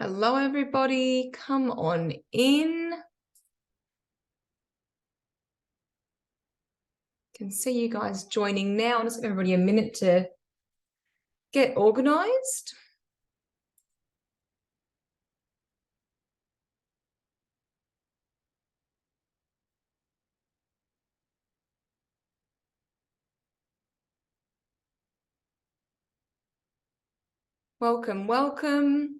Hello, everybody. Come on in. Can see you guys joining now. I'm just giving everybody a minute to get organized. Welcome, welcome.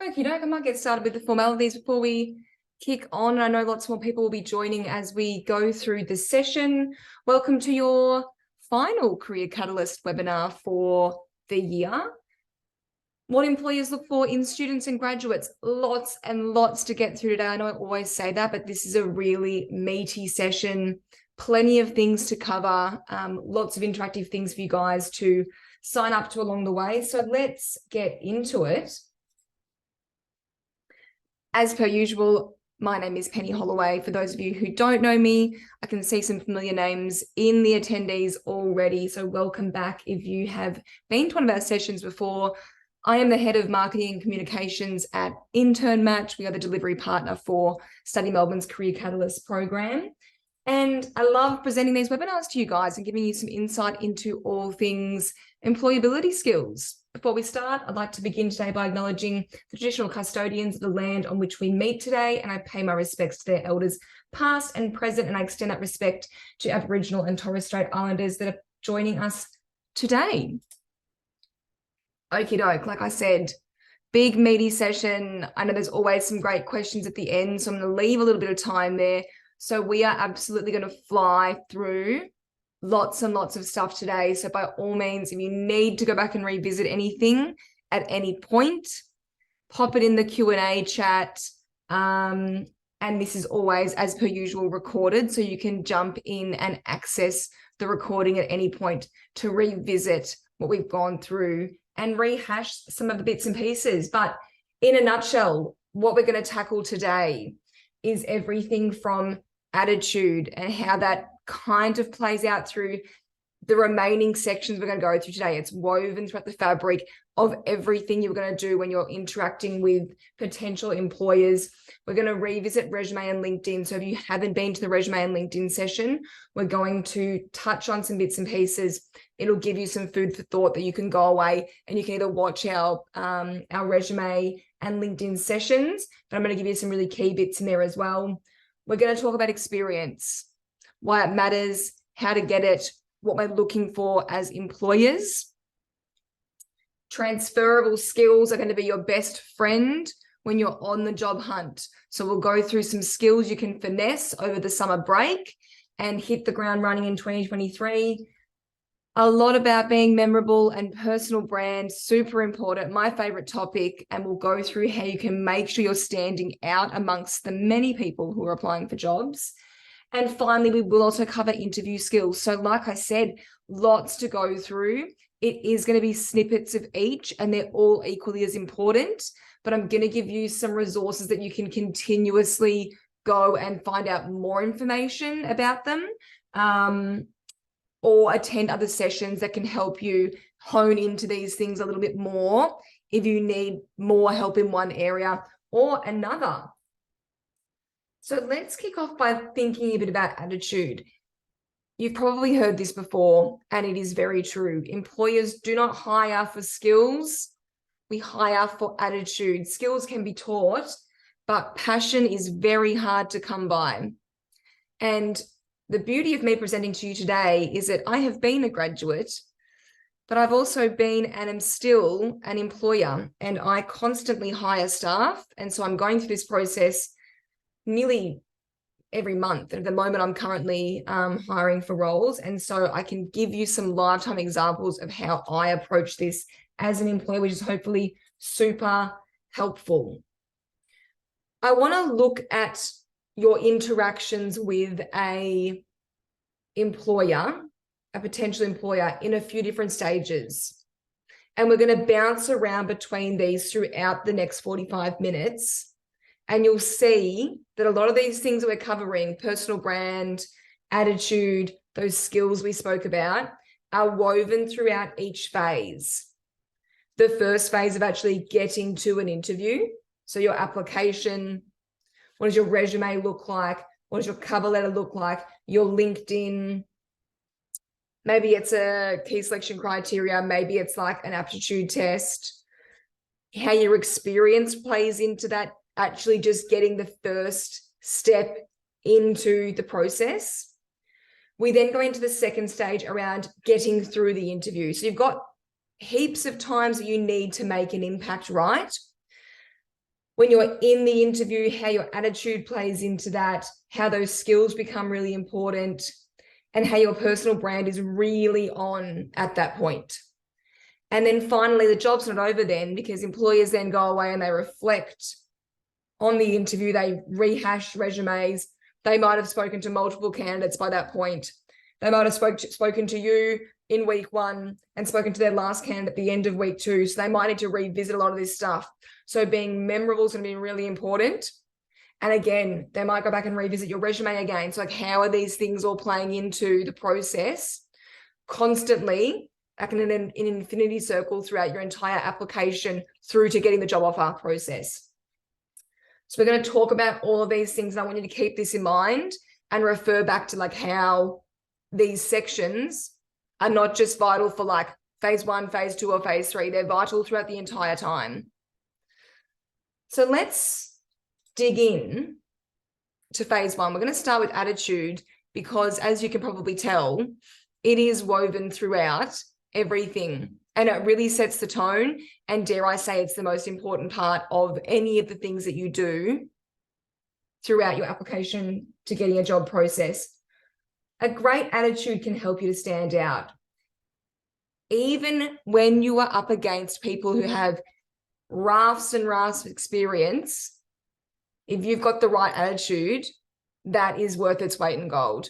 Okie doke, I might get started with the formalities before we kick on. I know lots more people will be joining as we go through the session. Welcome to your final Career Catalyst webinar for the year. What employers look for in students and graduates. Lots and lots to get through today. I know I always say that, but this is a really meaty session. Plenty of things to cover. Lots of interactive things for you guys to sign up to along the way. So let's get into it. As per usual, my name is Penny Holloway. For those of you who don't know me, I can see some familiar names in the attendees already. So welcome back if you have been to one of our sessions before. I am the head of marketing and communications at InternMatch. We are the delivery partner for Study Melbourne's Career Catalyst program. And I love presenting these webinars to you guys and giving you some insight into all things employability skills. Before we start, I'd like to begin today by acknowledging the traditional custodians of the land on which we meet today, and I pay my respects to their elders past and present, and I extend that respect to Aboriginal and Torres Strait Islanders that are joining us today. Okie doke, like I said, big meaty session. I know there's always some great questions at the end, so I'm going to leave a little bit of time there. So we are absolutely going to fly through lots and lots of stuff today. So by all means, if you need to go back and revisit anything at any point, pop it in the Q&A chat. And this is always, as per usual, recorded. So you can jump in and access the recording at any point to revisit what we've gone through and rehash some of the bits and pieces. But in a nutshell, what we're going to tackle today is everything from attitude and how that kind of plays out through the remaining sections we're going to go through today. It's woven throughout the fabric of everything you're going to do when you're interacting with potential employers. We're going to revisit resume and LinkedIn. So if you haven't been to the resume and LinkedIn session, we're going to touch on some bits and pieces. It'll give you some food for thought that you can go away and you can either watch our resume and LinkedIn sessions, but I'm going to give you some really key bits in there as well. We're going to talk about experience, why it matters, how to get it, what we're looking for as employers. Transferable skills are going to be your best friend when you're on the job hunt. So we'll go through some skills you can finesse over the summer break and hit the ground running in 2023. A lot about being memorable and personal brand, super important, my favorite topic, and we'll go through how you can make sure you're standing out amongst the many people who are applying for jobs. And finally, we will also cover interview skills. So like I said, lots to go through. It is going to be snippets of each, and they're all equally as important, but I'm going to give you some resources that you can continuously go and find out more information about them. Or attend other sessions that can help you hone into these things a little bit more if you need more help in one area or another. So let's kick off by thinking a bit about attitude. You've probably heard this before, and it is very true. Employers do not hire for skills. We hire for attitude. Skills can be taught, but passion is very hard to come by. And the beauty of me presenting to you today is that I have been a graduate, but I've also been and am still an employer, and I constantly hire staff. And so I'm going through this process nearly every month. At the moment, I'm currently hiring for roles. And so I can give you some lifetime examples of how I approach this as an employer, which is hopefully super helpful. I want to look at your interactions with a employer, a potential employer, in a few different stages. And we're going to bounce around between these throughout the next 45 minutes. And you'll see that a lot of these things that we're covering, personal brand, attitude, those skills we spoke about, are woven throughout each phase. The first phase of actually getting to an interview. So your application, what does your resume look like? What does your cover letter look like? Your LinkedIn, maybe it's a key selection criteria. Maybe it's like an aptitude test. How your experience plays into that, actually just getting the first step into the process. We then go into the second stage around getting through the interview. So you've got heaps of times that you need to make an impact, right? When you're in the interview, how your attitude plays into that, how those skills become really important, and how your personal brand is really on at that point. And then finally, the job's not over then, because employers then go away and they reflect on the interview. They rehash resumes. They might have spoken to multiple candidates by that point. They might have spoken to you in week 1 and spoken to their last candidate at the end of week 2. So they might need to revisit a lot of this stuff. So being memorable is going to be really important. And again, they might go back and revisit your resume again. So like, how are these things all playing into the process constantly, like in an infinity circle throughout your entire application through to getting the job offer process? So we're going to talk about all of these things. And I want you to keep this in mind and refer back to like how these sections are not just vital for like phase 1, phase 2, or phase 3. They're vital throughout the entire time. So let's dig in to phase 1. We're going to start with attitude because, as you can probably tell, it is woven throughout everything. And it really sets the tone. And dare I say, it's the most important part of any of the things that you do throughout your application to getting a job process. A great attitude can help you to stand out. Even when you are up against people who have rafts and rafts of experience, if you've got the right attitude, that is worth its weight in gold.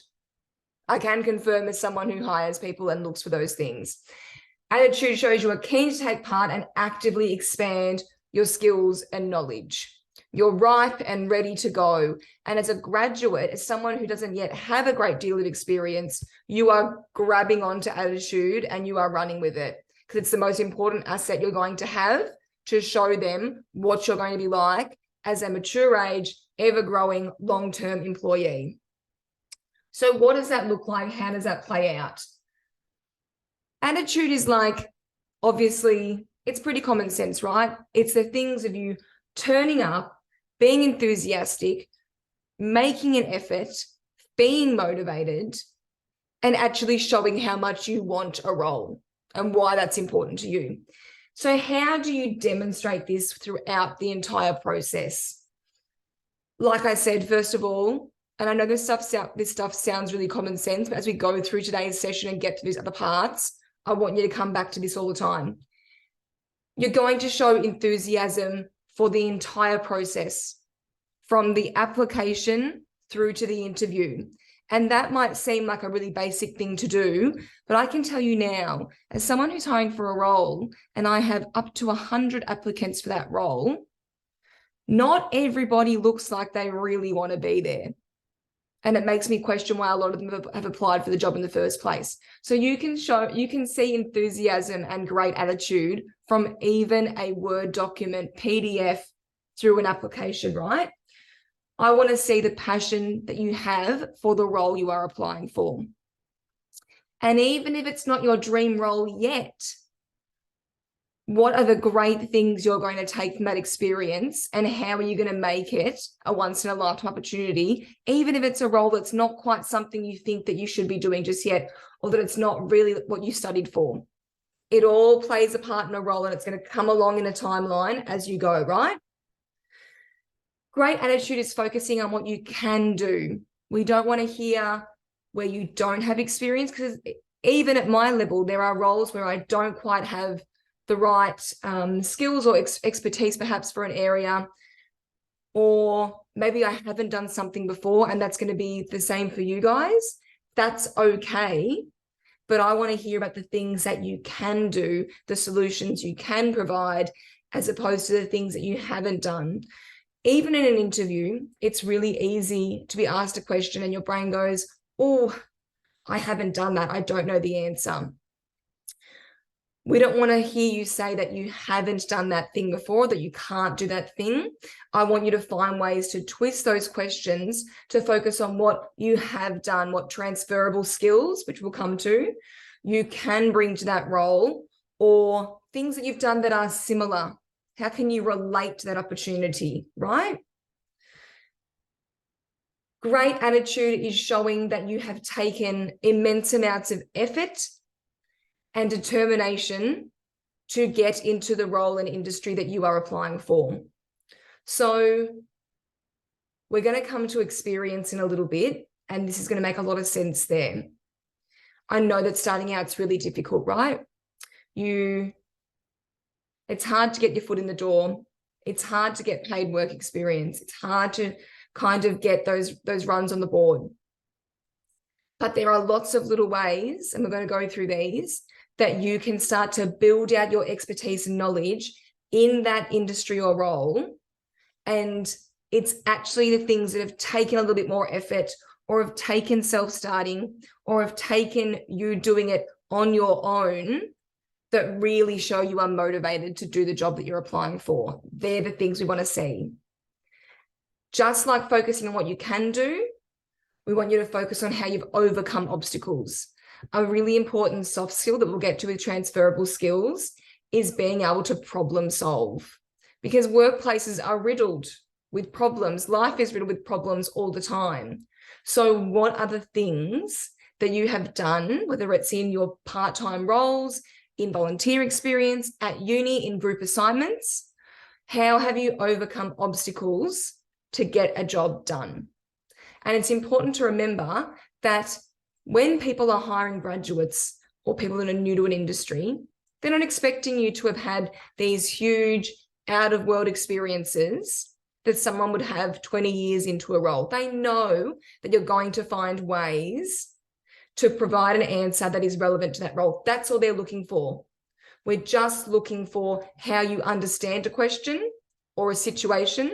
I can confirm as someone who hires people and looks for those things. Attitude shows you are keen to take part and actively expand your skills and knowledge. You're ripe and ready to go. And as a graduate, as someone who doesn't yet have a great deal of experience, you are grabbing onto attitude and you are running with it, because it's the most important asset you're going to have to show them what you're going to be like as a mature age, ever-growing, long-term employee. So what does that look like? How does that play out? Attitude is like, obviously, it's pretty common sense, right? It's the things of you turning up, being enthusiastic, making an effort, being motivated, and actually showing how much you want a role and why that's important to you. So how do you demonstrate this throughout the entire process? Like I said, first of all, and I know this stuff sounds really common sense, but as we go through today's session and get to these other parts, I want you to come back to this all the time. You're going to show enthusiasm for the entire process, from the application through to the interview. And that might seem like a really basic thing to do, but I can tell you now, as someone who's hiring for a role, and I have up to 100 applicants for that role, not everybody looks like they really want to be there. And it makes me question why a lot of them have applied for the job in the first place. So you can see enthusiasm and great attitude from even a Word document, PDF, through an application, right? I want to see the passion that you have for the role you are applying for. And even if it's not your dream role yet, what are the great things you're going to take from that experience, and how are you going to make it a once-in-a-lifetime opportunity, even if it's a role that's not quite something you think that you should be doing just yet, or that it's not really what you studied for. It all plays a part in a role, and it's going to come along in a timeline as you go, right? Great attitude is focusing on what you can do. We don't want to hear where you don't have experience, because even at my level, there are roles where I don't quite have the right skills or expertise perhaps for an area, or maybe I haven't done something before, and that's going to be the same for you guys. That's okay. But I want to hear about the things that you can do, the solutions you can provide, as opposed to the things that you haven't done. Even in an interview, it's really easy to be asked a question and your brain goes, oh, I haven't done that. I don't know the answer. We don't want to hear you say that you haven't done that thing before, that you can't do that thing. I want you to find ways to twist those questions to focus on what you have done, what transferable skills, which we'll come to, you can bring to that role, or things that you've done that are similar. How can you relate to that opportunity, right? Great attitude is showing that you have taken immense amounts of effort and determination to get into the role and industry that you are applying for. So we're going to come to experience in a little bit, and this is going to make a lot of sense there. I know that starting out, it's really difficult, right? It's hard to get your foot in the door. It's hard to get paid work experience. It's hard to kind of get those runs on the board. But there are lots of little ways, and we're going to go through these, that you can start to build out your expertise and knowledge in that industry or role. And it's actually the things that have taken a little bit more effort, or have taken self-starting, or have taken you doing it on your own, that really show you are motivated to do the job that you're applying for. They're the things we want to see. Just like focusing on what you can do, we want you to focus on how you've overcome obstacles. A really important soft skill that we'll get to with transferable skills is being able to problem solve, because workplaces are riddled with problems. Life is riddled with problems all the time. So what are the things that you have done, whether it's in your part-time roles, in volunteer experience, at uni, in group assignments? How have you overcome obstacles to get a job done? And it's important to remember that when people are hiring graduates or people that are new to an industry, they're not expecting you to have had these huge out-of-world experiences that someone would have 20 years into a role. They know that you're going to find ways to provide an answer that is relevant to that role. That's all they're looking for. We're just looking for how you understand a question or a situation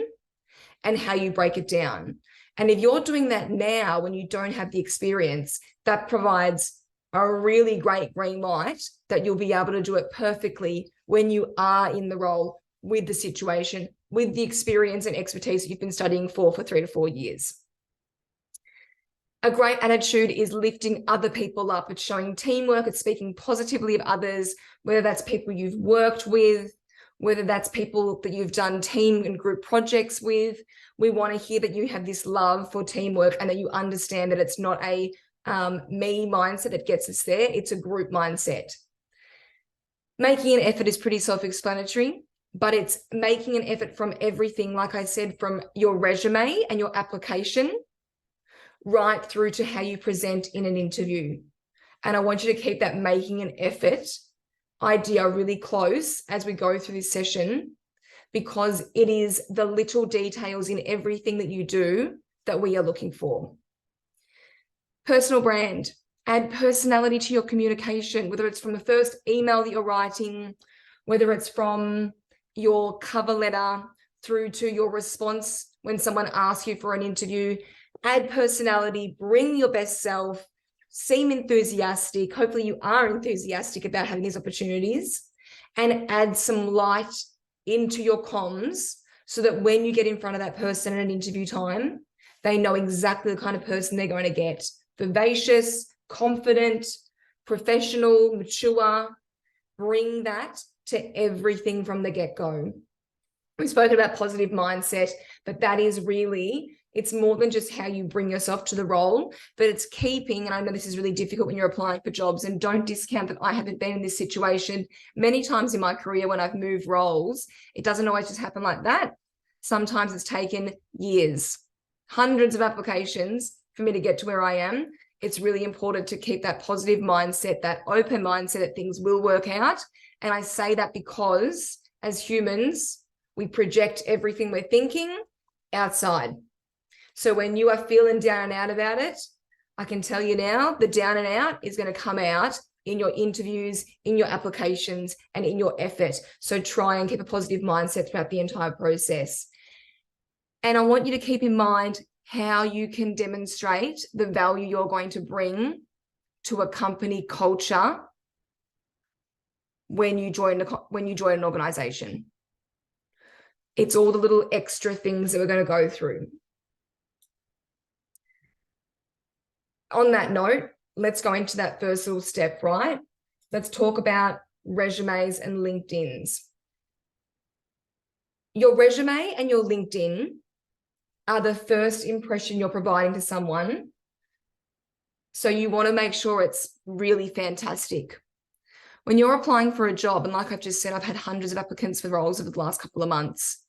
and how you break it down. And if you're doing that now when you don't have the experience, that provides a really great green light that you'll be able to do it perfectly when you are in the role, with the situation, with the experience and expertise that you've been studying for 3 to 4 years. A great attitude is lifting other people up. It's showing teamwork. It's speaking positively of others, whether that's people you've worked with, whether that's people that you've done team and group projects with. We want to hear that you have this love for teamwork and that you understand that it's not a me mindset that gets us there. It's a group mindset. Making an effort is pretty self-explanatory, but it's making an effort from everything, like I said, from your resume and your application right through to how you present in an interview. And I want you to keep that making an effort idea really close as we go through this session, because it is the little details in everything that you do that we are looking for. Personal brand. Add personality to your communication, whether it's from the first email that you're writing, whether it's from your cover letter through to your response when someone asks you for an interview. Add personality, bring your best self, seem enthusiastic. Hopefully you are enthusiastic about having these opportunities, and add some light into your comms so that when you get in front of that person at an interview time, they know exactly the kind of person they're going to get. Vivacious, confident, professional, mature. Bring that to everything from the get-go. We've spoken about positive mindset, but that is really, it's more than just how you bring yourself to the role, but it's keeping, and I know this is really difficult when you're applying for jobs, and don't discount that I haven't been in this situation many times in my career when I've moved roles. It doesn't always just happen like that. Sometimes it's taken years, hundreds of applications for me to get to where I am. It's really important to keep that positive mindset, that open mindset that things will work out. And I say that because as humans, we project everything we're thinking outside. So when you are feeling down and out about it, I can tell you now, the down and out is going to come out in your interviews, in your applications, and in your effort. So try and keep a positive mindset throughout the entire process. And I want you to keep in mind how you can demonstrate the value you're going to bring to a company culture when you join an organization. It's all the little extra things that we're going to go through. On that note, let's go into that first little step, right? Let's talk about resumes and LinkedIns. Your resume and your LinkedIn are the first impression you're providing to someone. So you want to make sure it's really fantastic. When you're applying for a job, and like I've just said, I've had hundreds of applicants for roles over the last couple of months.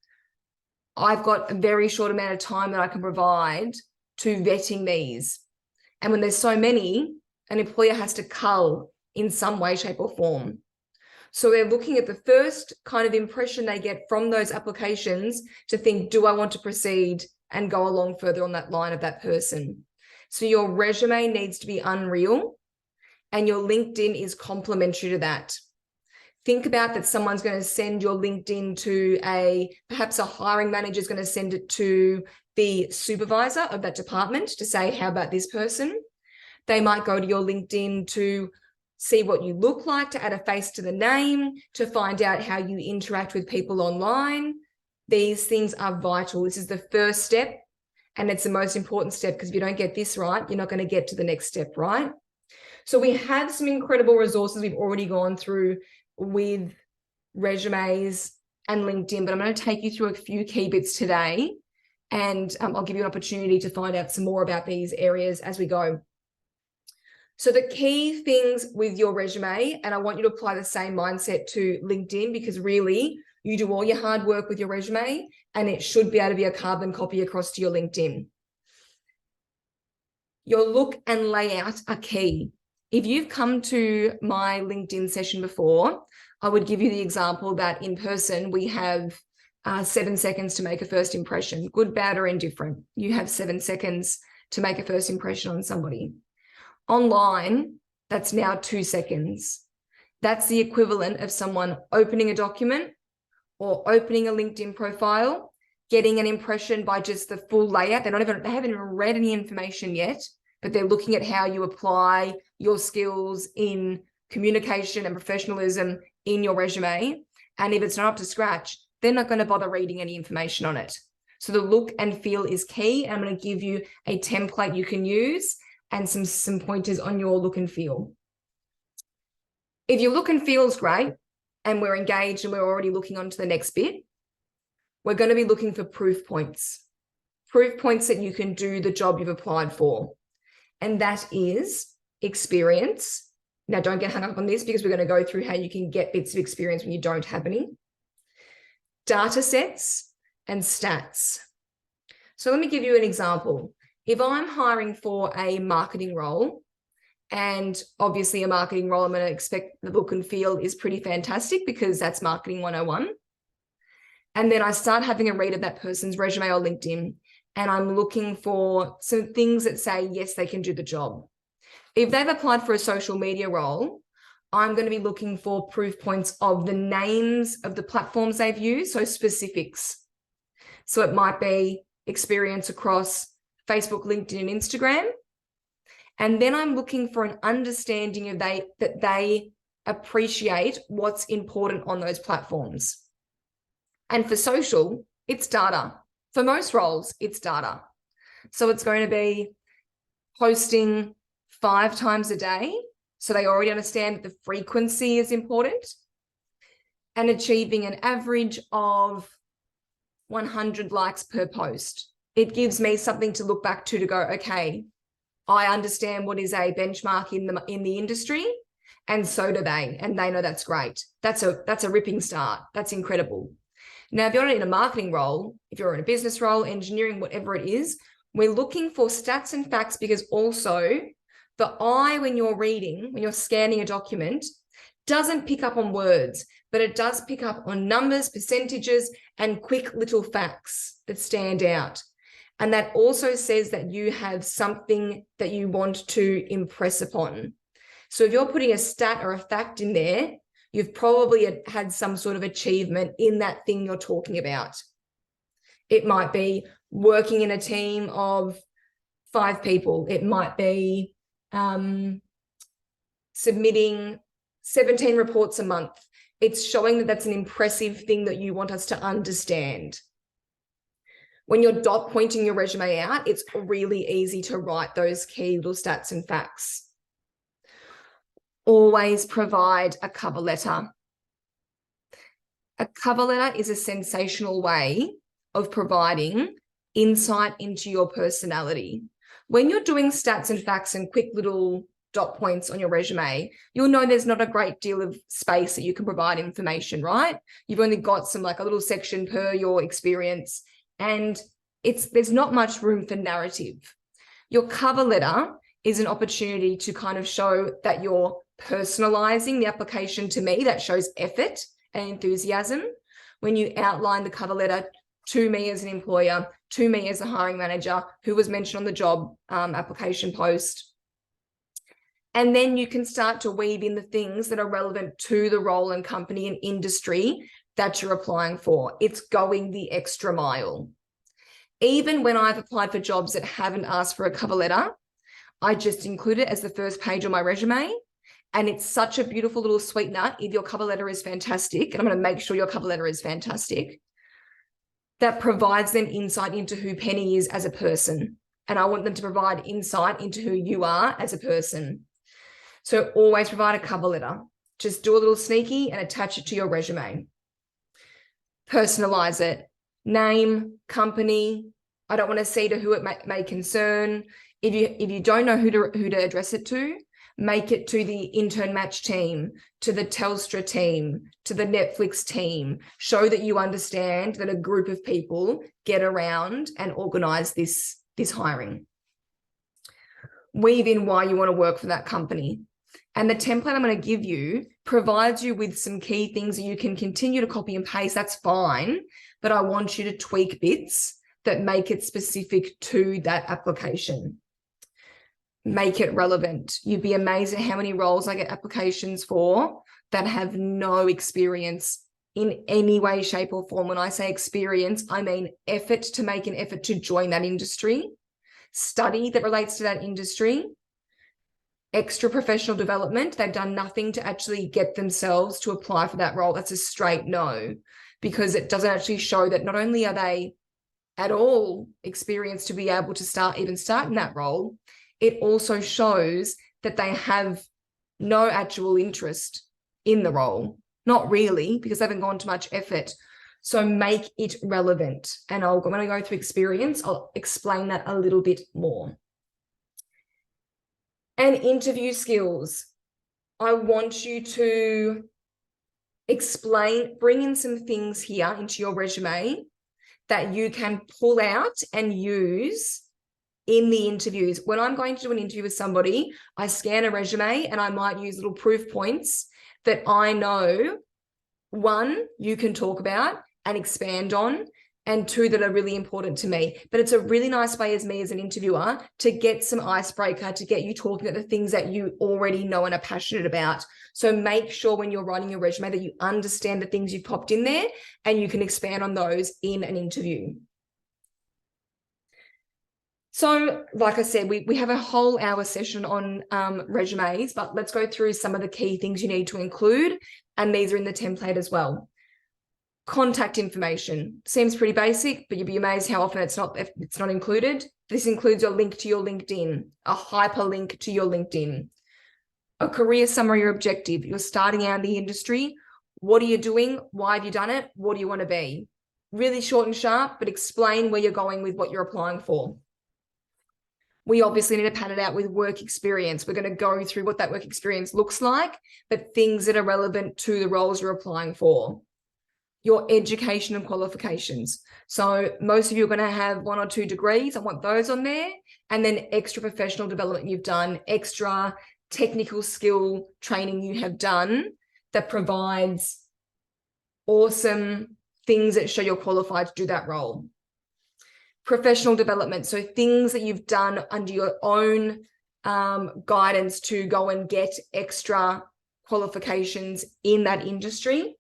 I've got a very short amount of time that I can provide to vetting these. And when there's so many, an employer has to cull in some way, shape, or form. So they're looking at the first kind of impression they get from those applications to think, do I want to proceed and go along further on that line of that person? So your resume needs to be unreal, and your LinkedIn is complementary to that. Think about that someone's going to send your LinkedIn to perhaps a hiring manager is going to send it to the supervisor of that department to say, how about this person? They might go to your LinkedIn to see what you look like, to add a face to the name, to find out how you interact with people online. These things are vital. This is the first step, and it's the most important step, because if you don't get this right, you're not going to get to the next step, right? So we have some incredible resources we've already gone through with resumes and LinkedIn, but I'm going to take you through a few key bits today, and I'll give you an opportunity to find out some more about these areas as we go. So the key things with your resume, and I want you to apply the same mindset to LinkedIn, because really you do all your hard work with your resume, and it should be able to be a carbon copy across to your LinkedIn. Your look and layout are key. If you've come to my LinkedIn session before, I would give you the example that in person, we have 7 seconds to make a first impression, good, bad, or indifferent. You have 7 seconds to make a first impression on somebody. Online, that's now 2 seconds. That's the equivalent of someone opening a document or opening a LinkedIn profile, getting an impression by just the full layout. They haven't even read any information yet, but they're looking at how you apply your skills in communication and professionalism in your resume. And if it's not up to scratch, they're not going to bother reading any information on it. So the look and feel is key. And I'm going to give you a template you can use and some pointers on your look and feel. If your look and feel is great and we're engaged and we're already looking on to the next bit, we're going to be looking for proof points that you can do the job you've applied for. And that is experience. Now, don't get hung up on this, because we're going to go through how you can get bits of experience when you don't have any. Data sets and stats. So let me give you an example. If I'm hiring for a marketing role, and obviously a marketing role, I'm going to expect the look and feel is pretty fantastic, because that's marketing 101. And then I start having a read of that person's resume or LinkedIn, and I'm looking for some things that say, yes, they can do the job. If they've applied for a social media role, I'm going to be looking for proof points of the names of the platforms they've used, so specifics. So it might be experience across Facebook, LinkedIn, and Instagram. And then I'm looking for an understanding of that they appreciate what's important on those platforms. And for social, it's data. For most roles, it's data. So it's going to be posting 5 times a day. So they already understand that the frequency is important, and achieving an average of 100 likes per post. It gives me something to look back to go, okay, I understand what is a benchmark in the industry, and so do they, and they know that's great. That's a ripping start. That's incredible. Now, if you're not in a marketing role, if you're in a business role, engineering, whatever it is, we're looking for stats and facts, because also the eye, when you're scanning a document, doesn't pick up on words, but it does pick up on numbers, percentages, and quick little facts that stand out. And that also says that you have something that you want to impress upon. So if you're putting a stat or a fact in there, you've probably had some sort of achievement in that thing you're talking about. It might be working in a team of 5 people. It might be submitting 17 reports a month. It's showing that that's an impressive thing that you want us to understand. When you're dot pointing your resume out, it's really easy to write those key little stats and facts. Always provide a cover letter. A cover letter is a sensational way of providing insight into your personality. When you're doing stats and facts and quick little dot points on your resume, you'll know there's not a great deal of space that you can provide information, right? You've only got some like a little section per your experience, and there's not much room for narrative. Your cover letter is an opportunity to kind of show that you're personalizing the application to me. That shows effort and enthusiasm. When you outline the cover letter to me as an employer, to me as a hiring manager who was mentioned on the job application post. And then you can start to weave in the things that are relevant to the role and company and industry that you're applying for. It's going the extra mile. Even when I've applied for jobs that haven't asked for a cover letter, I just include it as the first page on my resume. And it's such a beautiful little sweetener if your cover letter is fantastic, and I'm going to make sure your cover letter is fantastic, that provides them insight into who Penny is as a person. And I want them to provide insight into who you are as a person. So always provide a cover letter. Just do a little sneaky and attach it to your resume. Personalize it. Name, company. I don't want to see to who it may concern. If you don't know who to address it to, make it to the InternMatch team, to the Telstra team, to the Netflix team. Show that you understand that a group of people get around and organize this hiring. Weave in why you want to work for that company. And the template I'm going to give you provides you with some key things that you can continue to copy and paste. That's fine. But I want you to tweak bits that make it specific to that application. Make it relevant. You'd be amazed at how many roles I get applications for that have no experience in any way, shape, or form. When I say experience, I mean effort, to make an effort to join that industry, study that relates to that industry, extra professional development. They've done nothing to actually get themselves to apply for that role. That's a straight no, because it doesn't actually show that not only are they at all experienced to be able to start in that role, it also shows that they have no actual interest in the role. Not really, because they haven't gone to much effort. So make it relevant. And when I go through experience, I'll explain that a little bit more. And interview skills. I want you to bring in some things here into your resume that you can pull out and use in the interviews. When I'm going to do an interview with somebody, I scan a resume and I might use little proof points that I know, 1, you can talk about and expand on, and 2, that are really important to me. But it's a really nice way as me as an interviewer to get some icebreaker, to get you talking about the things that you already know and are passionate about. So make sure when you're writing your resume that you understand the things you've popped in there and you can expand on those in an interview. So like I said, we have a whole hour session on resumes, but let's go through some of the key things you need to include. And these are in the template as well. Contact information seems pretty basic, but you'd be amazed how often it's not included. This includes your link to your LinkedIn, a hyperlink to your LinkedIn, a career summary or objective. You're starting out in the industry. What are you doing? Why have you done it? What do you want to be? Really short and sharp, but explain where you're going with what you're applying for. We obviously need to pad it out with work experience. We're going to go through what that work experience looks like, but things that are relevant to the roles you're applying for. Your education and qualifications. So most of you are going to have 1 or 2 degrees. I want those on there. And then extra professional development you've done, extra technical skill training you have done that provides awesome things that show you're qualified to do that role. Professional development, so things that you've done under your own guidance to go and get extra qualifications in that industry.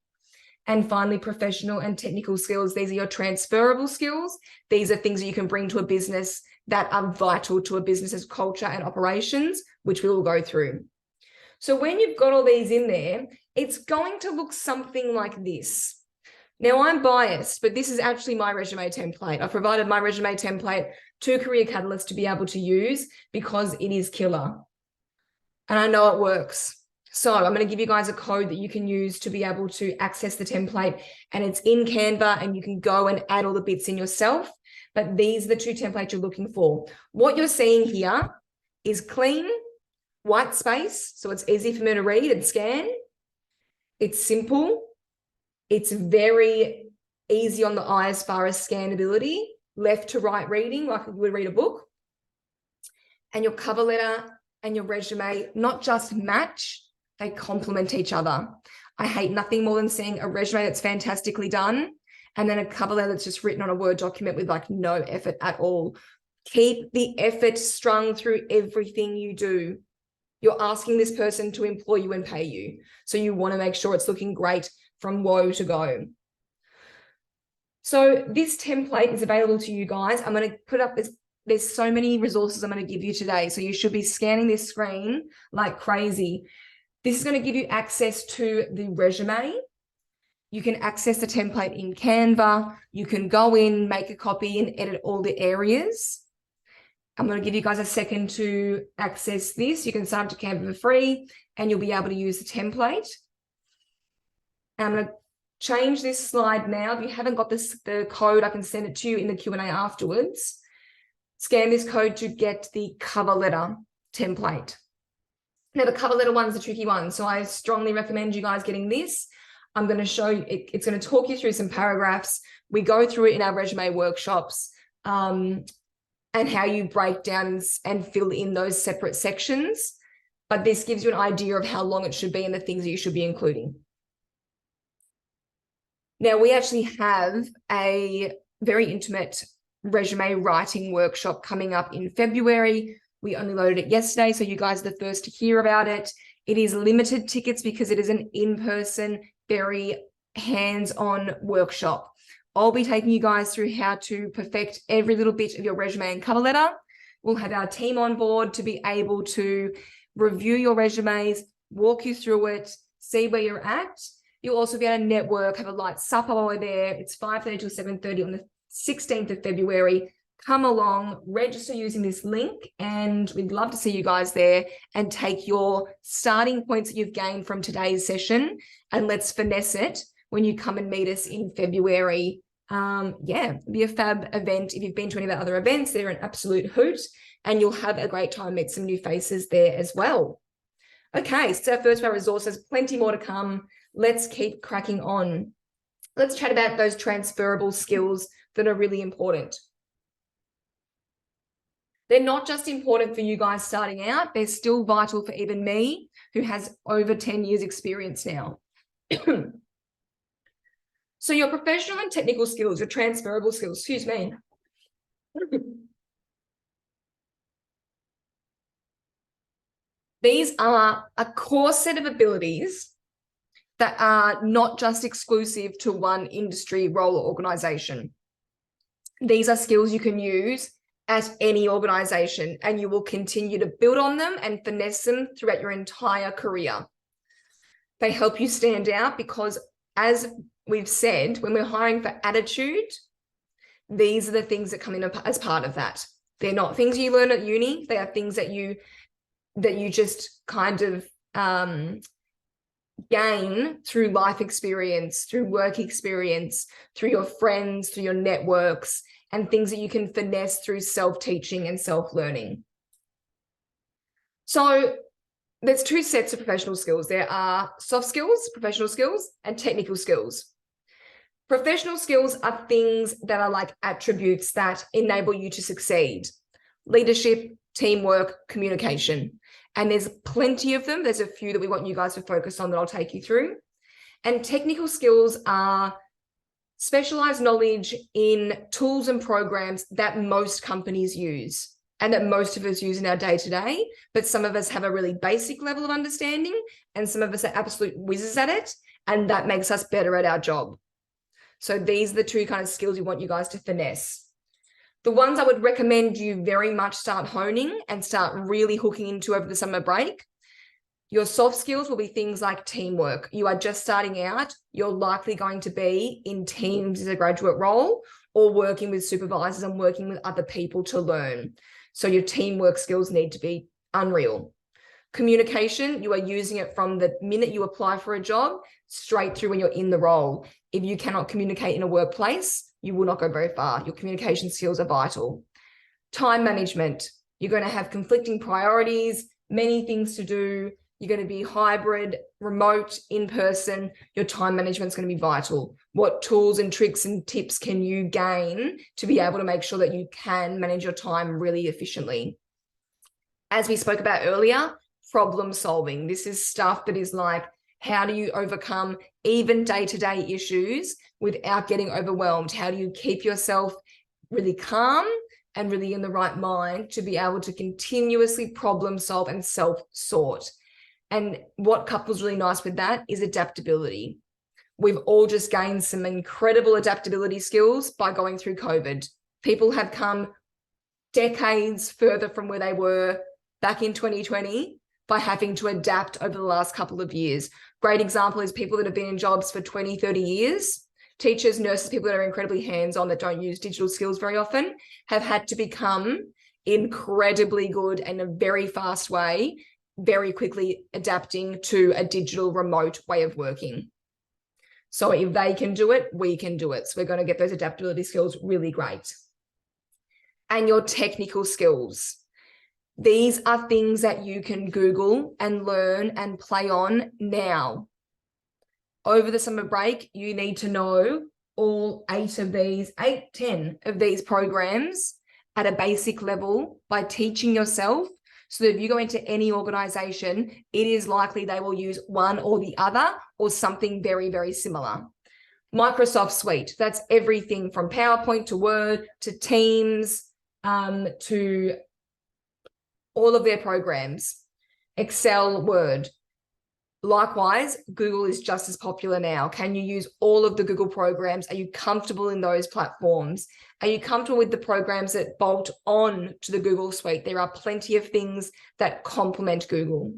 And finally, professional and technical skills. These are your transferable skills. These are things that you can bring to a business that are vital to a business's culture and operations, which we will go through. So when you've got all these in there, it's going to look something like this. Now, I'm biased, but this is actually my resume template. I've provided my resume template to Career Catalyst to be able to use because it is killer. And I know it works. So I'm going to give you guys a code that you can use to be able to access the template, and it's in Canva, and you can go and add all the bits in yourself. But these are the two templates you're looking for. What you're seeing here is clean, white space, so it's easy for me to read and scan. It's simple. It's very easy on the eye as far as scannability, left to right reading, like you would read a book. And your cover letter and your resume not just match, they complement each other. I hate nothing more than seeing a resume that's fantastically done and then a cover letter that's just written on a Word document with like no effort at all. Keep the effort strung through everything you do. You're asking this person to employ you and pay you. So you want to make sure it's looking great from woe to go. So this template is available to you guys. I'm going to put up this. There's so many resources I'm going to give you today. So you should be scanning this screen like crazy. This is going to give you access to the resume. You can access the template in Canva. You can go in, make a copy and edit all the areas. I'm going to give you guys a second to access this. You can sign up to Canva for free and you'll be able to use the template. I'm going to change this slide now. If you haven't got the code, I can send it to you in the Q&A afterwards. Scan this code to get the cover letter template. Now, the cover letter one's the tricky one, so I strongly recommend you guys getting this. I'm going to show you, it's going to talk you through some paragraphs. We go through it in our resume workshops and how you break down and fill in those separate sections. But this gives you an idea of how long it should be and the things that you should be including. Now, we actually have a very intimate resume writing workshop coming up in February. We only loaded it yesterday, so you guys are the first to hear about it. It is limited tickets because it is an in-person, very hands-on workshop. I'll be taking you guys through how to perfect every little bit of your resume and cover letter. We'll have our team on board to be able to review your resumes, walk you through it, see where you're at. You'll also be able to network, have a light supper while we're there. It's 5:30 to 7:30 on the 16th of February. Come along, register using this link, and we'd love to see you guys there and take your starting points that you've gained from today's session and let's finesse it when you come and meet us in February. Yeah, it'll be a fab event. If you've been to any of our other events, they're an absolute hoot and you'll have a great time, meet some new faces there as well. Okay, so first of our resources, plenty more to come. Let's keep cracking on. Let's chat about those transferable skills that are really important. They're not just important for you guys starting out, they're still vital for even me, who has over 10 years experience now. So your professional and technical skills, your transferable skills, excuse me. These are a core set of abilities that are not just exclusive to one industry, role, or organization. These are skills you can use at any organization, and you will continue to build on them and finesse them throughout your entire career. They help you stand out because, as we've said, when we're hiring for attitude, these are the things that come in as part of that. They're not things you learn at uni. They are things that you just kind of gain through life experience, through work experience, through your friends, through your networks, and things that you can finesse through self-teaching and self-learning. So there's two sets of professional skills. There are soft skills, professional skills, and technical skills. Professional skills are things that are like attributes that enable you to succeed. Leadership, teamwork, communication. And there's plenty of them. There's a few that we want you guys to focus on that I'll take you through. And technical skills are specialized knowledge in tools and programs that most companies use and that most of us use in our day-to-day, but some of us have a really basic level of understanding and some of us are absolute whizzes at it. and that makes us better at our job. So these are the two kind of skills we want you guys to finesse. The ones I would recommend you very much start honing and start really hooking into over the summer break. Your soft skills will be things like teamwork. You are just starting out. You're likely going to be in teams as a graduate role or working with supervisors and working with other people to learn. So your teamwork skills need to be unreal. Communication, you are using it from the minute you apply for a job straight through when you're in the role. If you cannot communicate in a workplace, you will not go very far. Your communication skills are vital. Time management, you're going to have conflicting priorities, many things to do. You're going to be hybrid, remote, in person. Your time management is going to be vital. What tools and tricks and tips can you gain to be able to make sure that you can manage your time really efficiently? As we spoke about earlier, problem solving. This is stuff that is like, how do you overcome even day-to-day issues without getting overwhelmed? How do you keep yourself really calm and really in the right mind to be able to continuously problem solve and self-sort? And what couples really nice with that is adaptability. We've all just gained some incredible adaptability skills by going through COVID. People have come decades further from where they were back in 2020 by having to adapt over the last couple of years. Great example is people that have been in jobs for 20, 30 years. Teachers, nurses, people that are incredibly hands-on that don't use digital skills very often have had to become incredibly good in a very fast way, very quickly adapting to a digital remote way of working. So if they can do it, we can do it. So we're going to get those adaptability skills really great. And your technical skills. These are things that you can Google and learn and play on now. Over the summer break, you need to know all 10 of these programs at a basic level by teaching yourself. So that if you go into any organization, it is likely they will use one or the other or something very, very similar. Microsoft Suite, that's everything from PowerPoint to Word to Teams to all of their programs, Excel, Word. Likewise, Google is just as popular now. Can you use all of the Google programs? Are you comfortable in those platforms? Are you comfortable with the programs that bolt on to the Google suite? There are plenty of things that complement Google.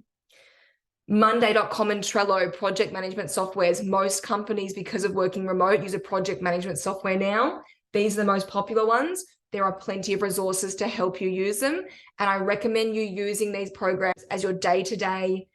Monday.com and Trello, project management softwares. Most companies, because of working remote, use a project management software now. These are the most popular ones. There are plenty of resources to help you use them. And I recommend you using these programs as your day-to-day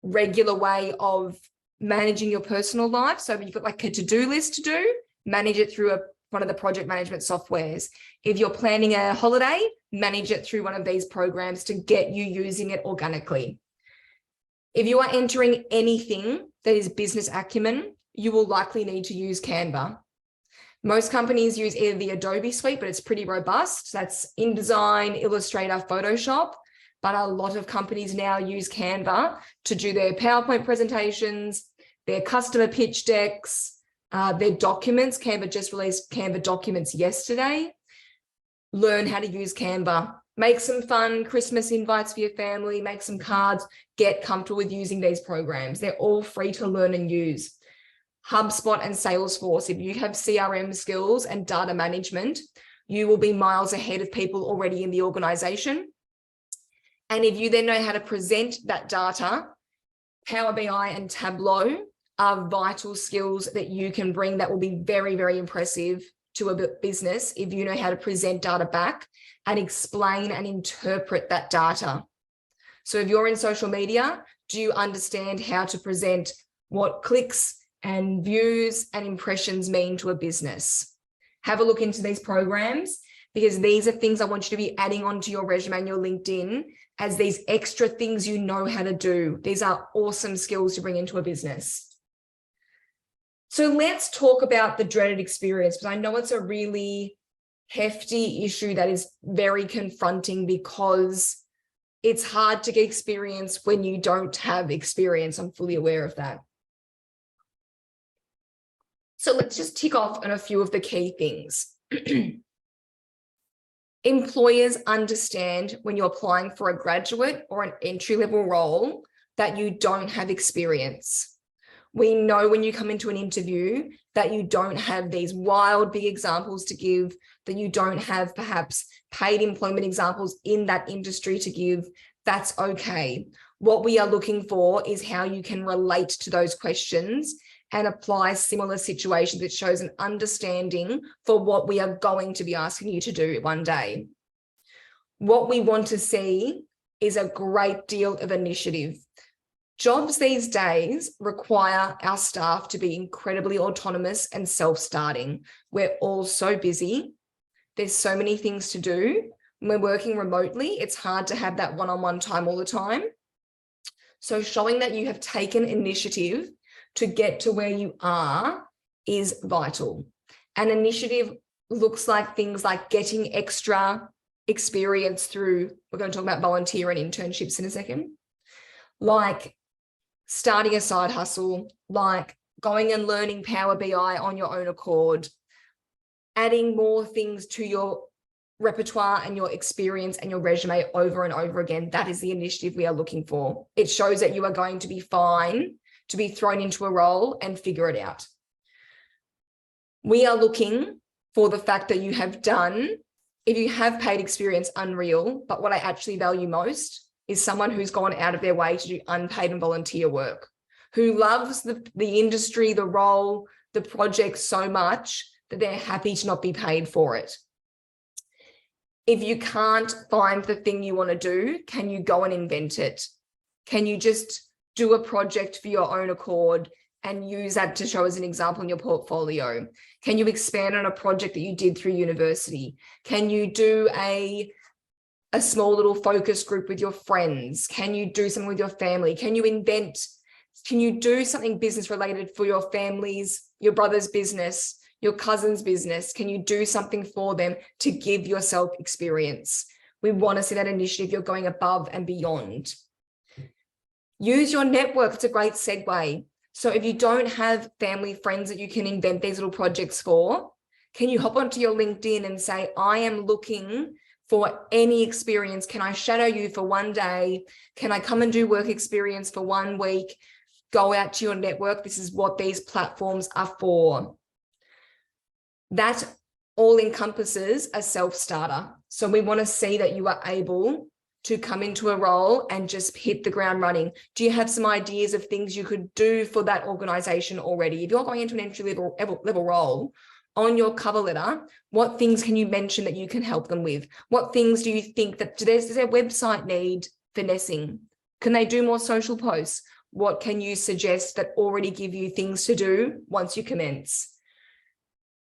regular way of managing your personal life. So if you've got like a to-do list to do, manage it through one of the project management softwares. If you're planning a holiday, manage it through one of these programs to get you using it organically. If you are entering anything that is business acumen, you will likely need to use Canva. Most companies use either the Adobe suite, but it's pretty robust. That's InDesign, Illustrator, Photoshop. But a lot of companies now use Canva to do their PowerPoint presentations, their customer pitch decks, their documents. Canva just released Canva documents yesterday. Learn how to use Canva. Make some fun Christmas invites for your family, make some cards, get comfortable with using these programs. They're all free to learn and use. HubSpot and Salesforce, if you have CRM skills and data management, you will be miles ahead of people already in the organization. And if you then know how to present that data, Power BI and Tableau are vital skills that you can bring that will be very, very impressive to a business if you know how to present data back and explain and interpret that data. So if you're in social media, do you understand how to present what clicks and views and impressions mean to a business? Have a look into these programs, because these are things I want you to be adding onto your resume and your LinkedIn as these extra things you know how to do. These are awesome skills to bring into a business. So let's talk about the dreaded experience, because I know it's a really hefty issue that is very confronting because it's hard to get experience when you don't have experience. I'm fully aware of that. So let's just tick off on a few of the key things. Employers understand when you're applying for a graduate or an entry-level role, that you don't have experience. We know when you come into an interview that you don't have these wild, big examples to give, that you don't have perhaps paid employment examples in that industry to give. That's okay. What we are looking for is how you can relate to those questions and apply similar situations that shows an understanding for what we are going to be asking you to do one day. What we want to see is a great deal of initiative. Jobs these days require our staff to be incredibly autonomous and self-starting. We're all so busy. There's so many things to do. When we're working remotely, it's hard to have that one-on-one time all the time. So showing that you have taken initiative to get to where you are is vital. And initiative looks like things like getting extra experience through, we're going to talk about volunteer and internships in a second, like starting a side hustle, like going and learning Power BI on your own accord, adding more things to your repertoire and your experience and your resume over and over again. That is the initiative we are looking for. It shows that you are going to be fine to be thrown into a role and figure it out. We are looking for the fact that you have done, if you have paid experience, unreal, but what I actually value most is someone who's gone out of their way to do unpaid and volunteer work, who loves the industry, the role, the project so much that they're happy to not be paid for it. If you can't find the thing you want to do, can you go and invent it? Can you just do a project for your own accord and use that to show as an example in your portfolio? Can you expand on a project that you did through university? Can you do a small little focus group with your friends? Can you do something with your family? Can you do something business related for your family's, your brother's business, your cousin's business? Can you do something for them to give yourself experience? We want to see that initiative. You're going above and beyond. Use your network. It's a great segue. So if you don't have family, friends that you can invent these little projects for, can you hop onto your LinkedIn and say, I am looking for any experience. Can I shadow you for one day? Can I come and do work experience for 1 week? Go out to your network. This is what these platforms are for. That all encompasses a self-starter. So we want to see that you are able to come into a role and just hit the ground running. Do you have some ideas of things you could do for that organization already? If you're going into an entry level role, on your cover letter, what things can you mention that you can help them with? What things do you think that does their website need finessing? Can they do more social posts? What can you suggest that already give you things to do once you commence?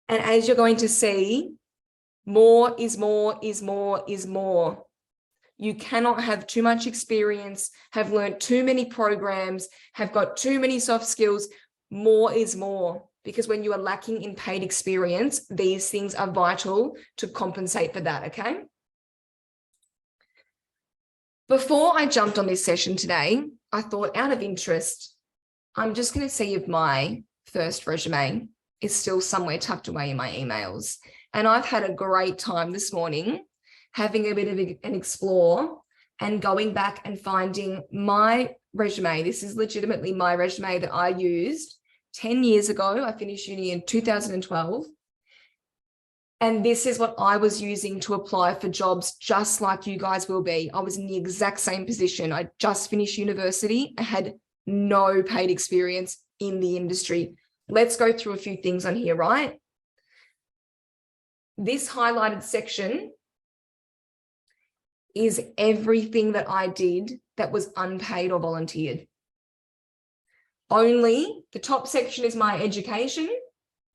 And as you're going to see, more is more is more is more. You cannot have too much experience, have learned too many programs, have got too many soft skills. More is more. Because when you are lacking in paid experience, these things are vital to compensate for that, okay? Before I jumped on this session today, I thought out of interest, I'm just going to see if my first resume is still somewhere tucked away in my emails. And I've had a great time this morning having a bit of an explore and going back and finding my resume. This is legitimately my resume that I used 10 years ago. I finished uni in 2012. And this is what I was using to apply for jobs just like you guys will be. I was in the exact same position. I just finished university. I had no paid experience in the industry. Let's go through a few things on here, right? This highlighted section is everything that I did that was unpaid or volunteered. Only the top section is my education.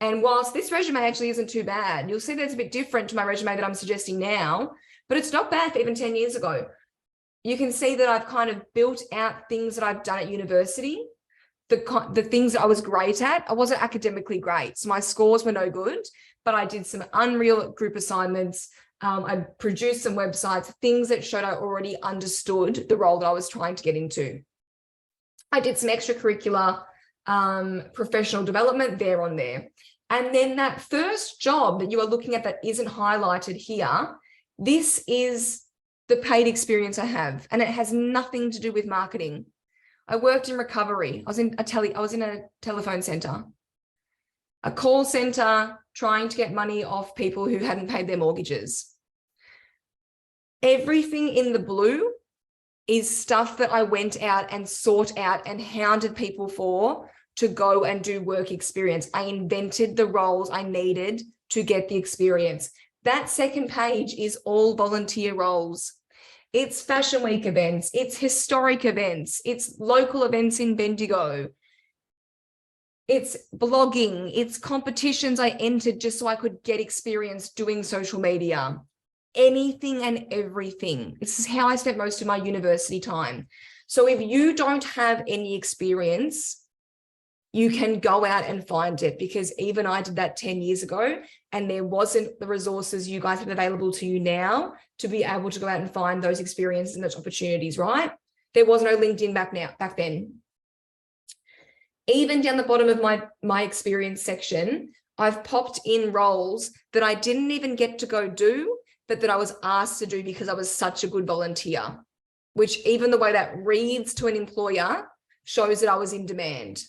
And whilst this resume actually isn't too bad, you'll see that it's a bit different to my resume that I'm suggesting now, but it's not bad for even 10 years ago. You can see that I've kind of built out things that I've done at university, the things that I was great at. I wasn't academically great, so my scores were no good, but I did some unreal group assignments. I produced some websites, things that showed I already understood the role that I was trying to get into. I did some extracurricular professional development there on there. And then that first job that you are looking at that isn't highlighted here, this is the paid experience I have, and it has nothing to do with marketing. I worked in recovery. I was in a telephone center, a call center, trying to get money off people who hadn't paid their mortgages. Everything in the blue is stuff that I went out and sought out and hounded people for to go and do work experience. I invented the roles I needed to get the experience. That second page is all volunteer roles. It's Fashion Week events, it's historic events, it's local events in Bendigo, it's blogging, it's competitions I entered just so I could get experience doing social media. Anything and everything. This is how I spent most of my university time. So if you don't have any experience, you can go out and find it, because even I did that 10 years ago and there wasn't the resources you guys have available to you now to be able to go out and find those experiences and those opportunities, right? There was no LinkedIn back then. Even down the bottom of my experience section, I've popped in roles that I didn't even get to go do, but that I was asked to do because I was such a good volunteer, which even the way that reads to an employer shows that I was in demand.